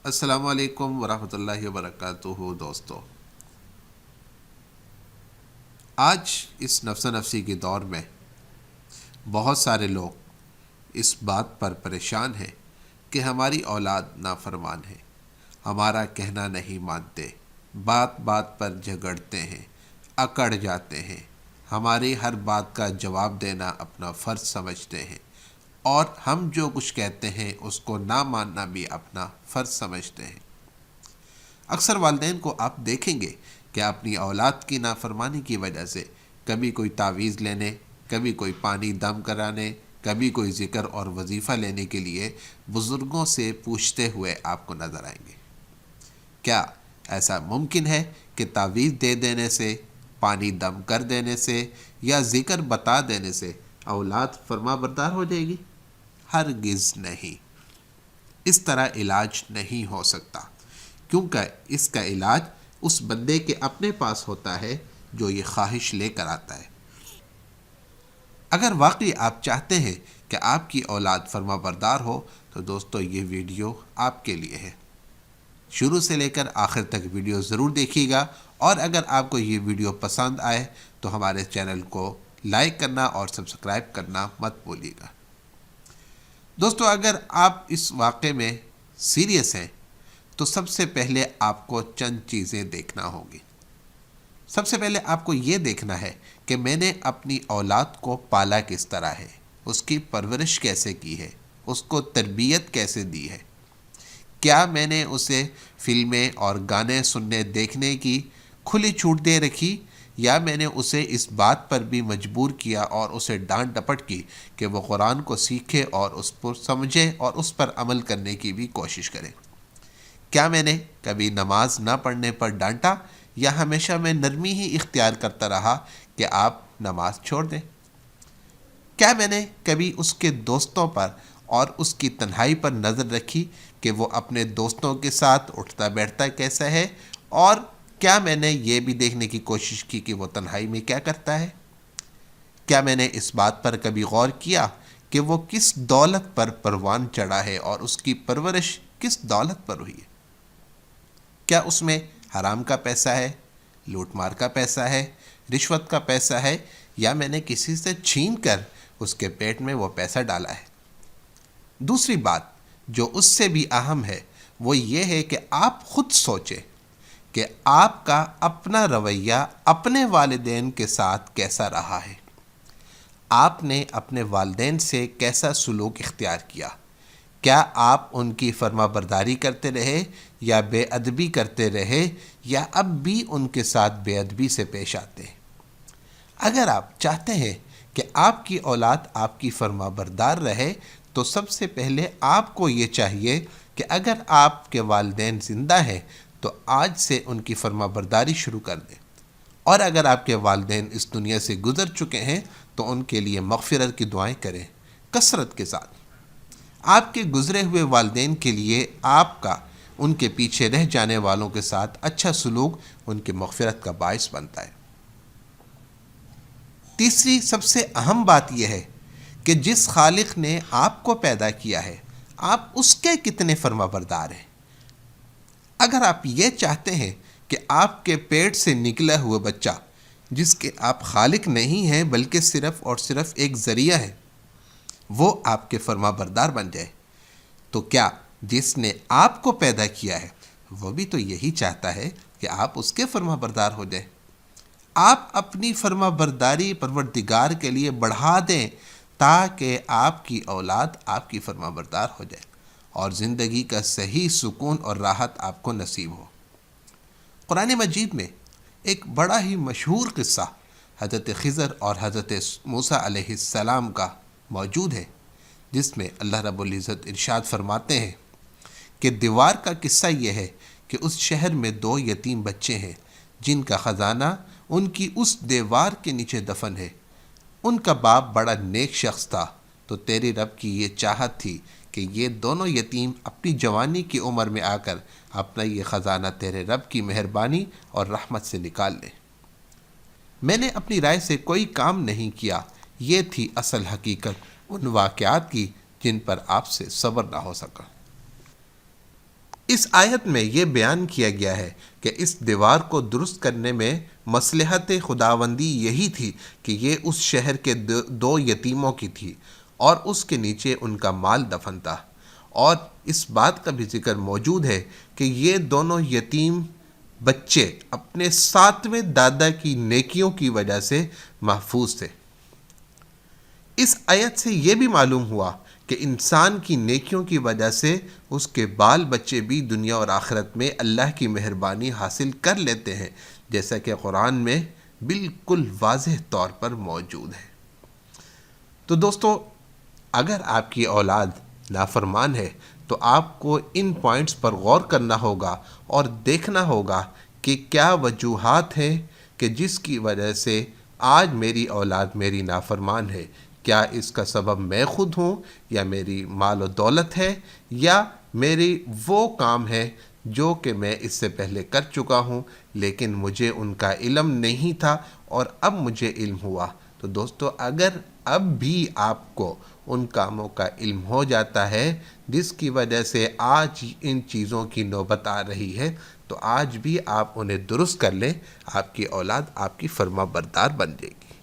السلام علیکم ورحمۃ اللہ وبرکاتہ دوستو۔ آج اس نفس نفسی کے دور میں بہت سارے لوگ اس بات پر پریشان ہیں کہ ہماری اولاد نافرمان ہے، ہمارا کہنا نہیں مانتے، بات بات پر جھگڑتے ہیں، اکڑ جاتے ہیں، ہماری ہر بات کا جواب دینا اپنا فرض سمجھتے ہیں، اور ہم جو کچھ کہتے ہیں اس کو نہ ماننا بھی اپنا فرض سمجھتے ہیں۔ اکثر والدین کو آپ دیکھیں گے کہ اپنی اولاد کی نافرمانی کی وجہ سے کبھی کوئی تعویذ لینے، کبھی کوئی پانی دم کرانے، کبھی کوئی ذکر اور وظیفہ لینے کے لیے بزرگوں سے پوچھتے ہوئے آپ کو نظر آئیں گے۔ کیا ایسا ممکن ہے کہ تعویذ دے دینے سے، پانی دم کر دینے سے یا ذکر بتا دینے سے اولاد فرما بردار ہو جائے گی؟ ہرگز نہیں۔ اس طرح علاج نہیں ہو سکتا، کیونکہ اس کا علاج اس بندے کے اپنے پاس ہوتا ہے جو یہ خواہش لے کر آتا ہے۔ اگر واقعی آپ چاہتے ہیں کہ آپ کی اولاد فرما بردار ہو تو دوستو یہ ویڈیو آپ کے لیے ہے۔ شروع سے لے کر آخر تک ویڈیو ضرور دیکھیے گا، اور اگر آپ کو یہ ویڈیو پسند آئے تو ہمارے چینل کو لائک کرنا اور سبسکرائب کرنا مت بھولیے گا۔ دوستو، اگر آپ اس واقعے میں سیریس ہیں تو سب سے پہلے آپ کو چند چیزیں دیکھنا ہوگی۔ سب سے پہلے آپ کو یہ دیکھنا ہے کہ میں نے اپنی اولاد کو پالا کس طرح ہے، اس کی پرورش کیسے کی ہے، اس کو تربیت کیسے دی ہے۔ کیا میں نے اسے فلمیں اور گانے سننے دیکھنے کی کھلی چھوٹ دے رکھی، یا میں نے اسے اس بات پر بھی مجبور کیا اور اسے ڈانٹ ڈپٹ کی کہ وہ قرآن کو سیکھے اور اس پر سمجھے اور اس پر عمل کرنے کی بھی کوشش کرے؟ کیا میں نے کبھی نماز نہ پڑھنے پر ڈانٹا، یا ہمیشہ میں نرمی ہی اختیار کرتا رہا کہ آپ نماز چھوڑ دیں؟ کیا میں نے کبھی اس کے دوستوں پر اور اس کی تنہائی پر نظر رکھی کہ وہ اپنے دوستوں کے ساتھ اٹھتا بیٹھتا کیسا ہے، اور کیا میں نے یہ بھی دیکھنے کی کوشش کی کہ وہ تنہائی میں کیا کرتا ہے؟ کیا میں نے اس بات پر کبھی غور کیا کہ وہ کس دولت پر پروان چڑھا ہے اور اس کی پرورش کس دولت پر ہوئی ہے؟ کیا اس میں حرام کا پیسہ ہے، لوٹ مار کا پیسہ ہے، رشوت کا پیسہ ہے، یا میں نے کسی سے چھین کر اس کے پیٹ میں وہ پیسہ ڈالا ہے؟ دوسری بات جو اس سے بھی اہم ہے وہ یہ ہے کہ آپ خود سوچیں کہ آپ کا اپنا رویہ اپنے والدین کے ساتھ کیسا رہا ہے۔ آپ نے اپنے والدین سے کیسا سلوک اختیار کیا؟ کیا آپ ان کی فرما برداری کرتے رہے یا بے ادبی کرتے رہے، یا اب بھی ان کے ساتھ بے ادبی سے پیش آتے ہیں؟ اگر آپ چاہتے ہیں کہ آپ کی اولاد آپ کی فرما بردار رہے تو سب سے پہلے آپ کو یہ چاہیے کہ اگر آپ کے والدین زندہ ہیں تو آج سے ان کی فرما برداری شروع کر دیں، اور اگر آپ کے والدین اس دنیا سے گزر چکے ہیں تو ان کے لیے مغفرت کی دعائیں کریں کثرت کے ساتھ۔ آپ کے گزرے ہوئے والدین کے لیے آپ کا ان کے پیچھے رہ جانے والوں کے ساتھ اچھا سلوک ان کی مغفرت کا باعث بنتا ہے۔ تیسری سب سے اہم بات یہ ہے کہ جس خالق نے آپ کو پیدا کیا ہے آپ اس کے کتنے فرما بردار ہیں۔ اگر آپ یہ چاہتے ہیں کہ آپ کے پیٹ سے نکلا ہوا بچہ، جس کے آپ خالق نہیں ہیں بلکہ صرف اور صرف ایک ذریعہ ہے، وہ آپ کے فرما بردار بن جائے، تو کیا جس نے آپ کو پیدا کیا ہے وہ بھی تو یہی چاہتا ہے کہ آپ اس کے فرما بردار ہو جائیں۔ آپ اپنی فرما برداری پروردگار کے لیے بڑھا دیں تاکہ آپ کی اولاد آپ کی فرما بردار ہو جائے اور زندگی کا صحیح سکون اور راحت آپ کو نصیب ہو۔ قرآن مجید میں ایک بڑا ہی مشہور قصہ حضرت خضر اور حضرت موسیٰ علیہ السلام کا موجود ہے، جس میں اللہ رب العزت ارشاد فرماتے ہیں کہ دیوار کا قصہ یہ ہے کہ اس شہر میں 2 یتیم بچے ہیں جن کا خزانہ ان کی اس دیوار کے نیچے دفن ہے۔ ان کا باپ بڑا نیک شخص تھا، تو تیری رب کی یہ چاہت تھی کہ یہ دونوں یتیم اپنی جوانی کی عمر میں آ کر اپنا یہ خزانہ تیرے رب کی مہربانی اور رحمت سے نکال لیں۔ میں نے اپنی رائے سے کوئی کام نہیں کیا، یہ تھی اصل حقیقت ان واقعات کی جن پر آپ سے صبر نہ ہو سکا۔ اس آیت میں یہ بیان کیا گیا ہے کہ اس دیوار کو درست کرنے میں مصلحت خداوندی یہی تھی کہ یہ اس شہر کے دو یتیموں کی تھی اور اس کے نیچے ان کا مال دفن تھا، اور اس بات کا بھی ذکر موجود ہے کہ یہ دونوں یتیم بچے اپنے 7ویں دادا کی نیکیوں کی وجہ سے محفوظ تھے۔ اس آیت سے یہ بھی معلوم ہوا کہ انسان کی نیکیوں کی وجہ سے اس کے بال بچے بھی دنیا اور آخرت میں اللہ کی مہربانی حاصل کر لیتے ہیں، جیسا کہ قرآن میں بالکل واضح طور پر موجود ہے۔ تو دوستو، اگر آپ کی اولاد نافرمان ہے تو آپ کو ان پوائنٹس پر غور کرنا ہوگا اور دیکھنا ہوگا کہ کیا وجوہات ہیں کہ جس کی وجہ سے آج میری اولاد میری نافرمان ہے۔ کیا اس کا سبب میں خود ہوں، یا میری مال و دولت ہے، یا میری وہ کام ہے جو کہ میں اس سے پہلے کر چکا ہوں لیکن مجھے ان کا علم نہیں تھا اور اب مجھے علم ہوا۔ تو دوستو، اگر اب بھی آپ کو ان کاموں کا علم ہو جاتا ہے جس کی وجہ سے آج ان چیزوں کی نوبت آ رہی ہے، تو آج بھی آپ انہیں درست کر لیں، آپ کی اولاد آپ کی فرما بردار بن جائے گی۔